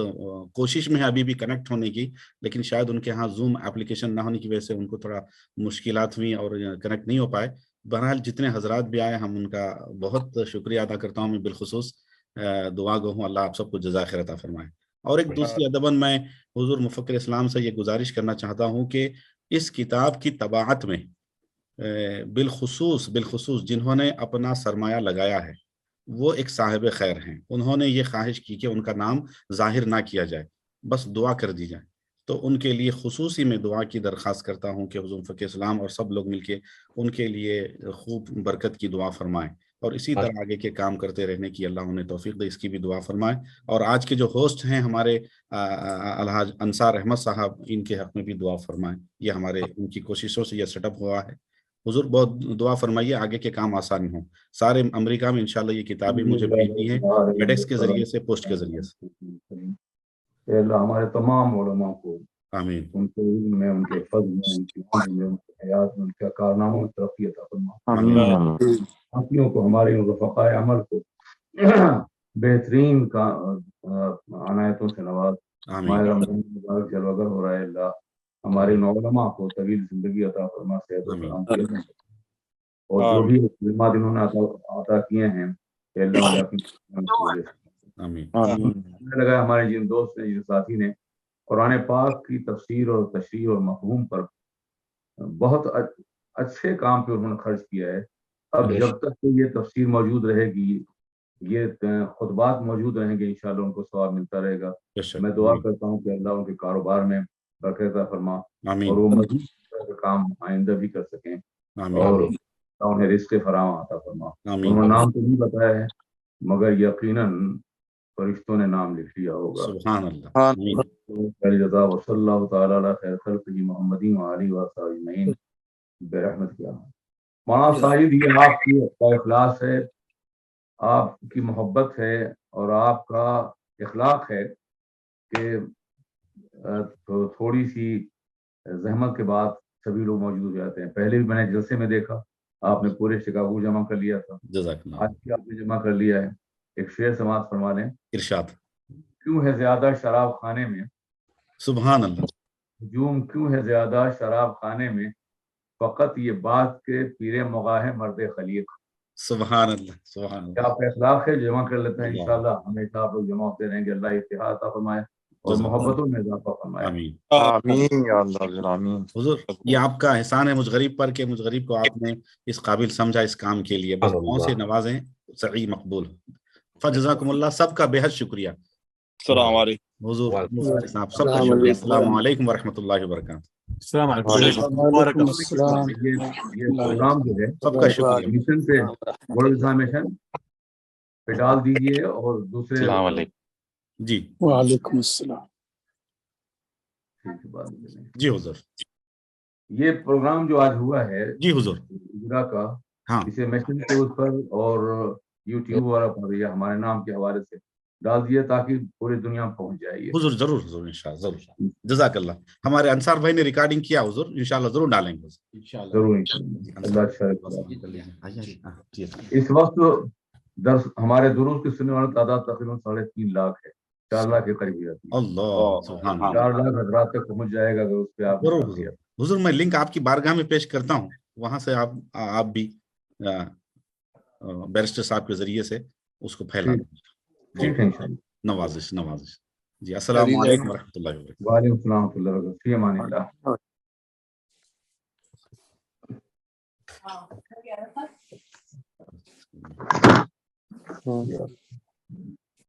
कोशिश में है अभी भी कनेक्ट होने की, लेकिन शायद उनके यहाँ जूम एप्लीकेशन ना होने की वजह से उनको थोड़ा मुश्किलात हुई और कनेक्ट नहीं हो पाए। बहरहाल जितने हजरात भी आए, हम उनका बहुत शुक्रिया अदा करता हूँ। मैं बिलखुसूस दुआ गो हूँ अल्लाह आप सबको जज़ा खैर अता फरमाए। और एक दूसरी अदबन मैं हुजूर मुफक्किर इस्लाम से ये गुजारिश करना चाहता हूँ कि इस किताब की तबाअत में बिलखुसूस जिन्होंने अपना सरमाया लगाया है वो एक साहिब खैर हैं। उन्होंने ये ख्वाहिश की कि उनका नाम जाहिर ना किया जाए, बस दुआ कर दी जाए। तो उनके लिए खुसूसी में दुआ की दरख्वास्त करता हूँ कि हुजूर मुफक्किर इस्लाम और सब लोग मिलके उनके लिए खूब बरकत की दुआ फरमाएं और इसी तरह आगे के काम करते रहने की अल्लाह उन्हें तौफीक दे, इसकी भी दुआ फरमाए। और आज के जो होस्ट हैं हमारे अलहाज अंसार अहमद साहब, इनके हक में भी दुआ फरमाएं। ये हमारे उनकी कोशिशों से यह सेटअप हुआ है। हुजूर बहुत दुआ फरमाइए आगे के काम आसान हों। सारे अमेरिका में इंशाल्लाह ये किताबें मुझे भेजनी है, फेडेक्स के जरिए से, पोस्ट के जरिए से। हमारे तमाम उलमा को आमीन, उनके इल्म में, उनके फज़्ल में, उनकी उम्र में, उनके हयात में, उनके कारनामों में तरक्की अता फरमाए। साथियों को, हमारे रफ़क़ाए अमल को बेहतरीन का अनायतों से नवाज। माह रमज़ान मुबारक जलवागर हो रहा है। अल्लाह हमारे उलमा को तवील जिंदगी अता फरमा, सेहत और सलामती, और जो भी जिम्मा इन्होंने अता किए हैं अल्लाह مجھے لگا ہمارے جن دوست نے جن ساتھی نے قرآن پاک کی تفسیر اور تشریح اور مفہوم پر بہت اچھے کام پہ انہوں نے خرچ کیا ہے. اب جب تک کہ یہ تفسیر موجود رہے گی، یہ خطبات موجود رہیں گے، انشاءاللہ ان کو ثواب ملتا رہے گا. میں دعا کرتا ہوں کہ اللہ ان کے کاروبار میں برکت عطا فرما اور وہ مزید کام آئندہ بھی کر سکیں اور انہیں رزق فراوان عطا فرما. انہوں نے نام تو نہیں بتایا ہے مگر یقیناً فرشتوں نے نام لکھ لیا ہوگا. سبحان اللہ. وصلی اللہ تعالی علی خیر خلقہ محمد وآلہ وصحبہ اجمعین برحمتک یا ارحم. مولانا ساجد، یہ آپ کی اخلاص ہے، آپ کی محبت ہے اور آپ کا اخلاق ہے کہ تھوڑی سی زحمت کے بعد سبھی لوگ موجود ہو جاتے ہیں. پہلے بھی میں نے جلسے میں دیکھا آپ نے پورے شکاگو جمع کر لیا تھا، آج بھی آپ نے جمع کر لیا ہے. ایک شعر سماعت فرما لیں. ارشاد. کیوں ہے زیادہ شراب خانے میں، سبحان اللہ. ہجوم کیوں ہے زیادہ شراب خانے میں، فقط یہ بات کے پیرے مغاہ مرد خلیق. سبحان اللہ. سبحان اللہ. آپ کا اخلاق ہے، جمع کر لیتے ہیں. انشاءاللہ ہمیشہ آپ لوگ جمع ہوتے رہیں گے. اللہ اتحاد عطا فرمائے اور محبتوں میں اضافہ فرمائے. آمین آمین یا اللہ. آمین. حضور یہ آپ کا احسان ہے مجھ غریب پر کہ مجھ غریب کو آپ نے اس قابل سمجھا اس کام کے لیے. بس کون سے نوازیں صحیح مقبول. فجزاکم اللہ. سب کا بے حد شکریہ. السلام علیکم حضور صاحب سب کا شکریہ. السلام علیکم ورحمۃ اللہ وبرکاتہ. السلام علیکم. یہ پروگرام جو ہے سب کا شکریہ. مشن پہ ورلڈ اسلام مشن پہ ڈال دیجیے اور دوسرے. السلام علیکم. جی وعلیکم السلام. جی حضور. یہ پروگرام جو آج ہوا ہے جی حضور اجرا کا، ہاں اسے میسنج پیج پر اور یوٹیوب وغیرہ پر یا ہمارے نام کے حوالے سے ڈال دیے تاکہ پوری دنیا میں پہنچ جائے. حضور ضرور حضور انشاءاللہ ضرور. جزاک اللہ. ہمارے انصار بھائی نے ریکارڈنگ کیا حضور، انشاءاللہ ضرور ڈالیں گے. ضرور اس وقت درس ہمارے دروس کی سننے والی تعداد تقریباً 3.5 لاکھ ہے. 4 لاکھ کے قریب جاتی ہے. اللہ سبحان اللہ. 4 لاکھ حضرات تک پہنچ جائے گا اگر اس پہ آپ. حضور میں لنک آپ کی بارگاہ میں پیش کرتا ہوں، وہاں سے آپ بھی بیرسٹر صاحب کے ذریعے سے اس کو پھیلا دیں. نوازش. جی السلام علیکم ورحمۃ اللہ وبرکاتہ. وعلیکم السلام ورحمۃ اللہ وبرکاتہ. فی امان اللہ.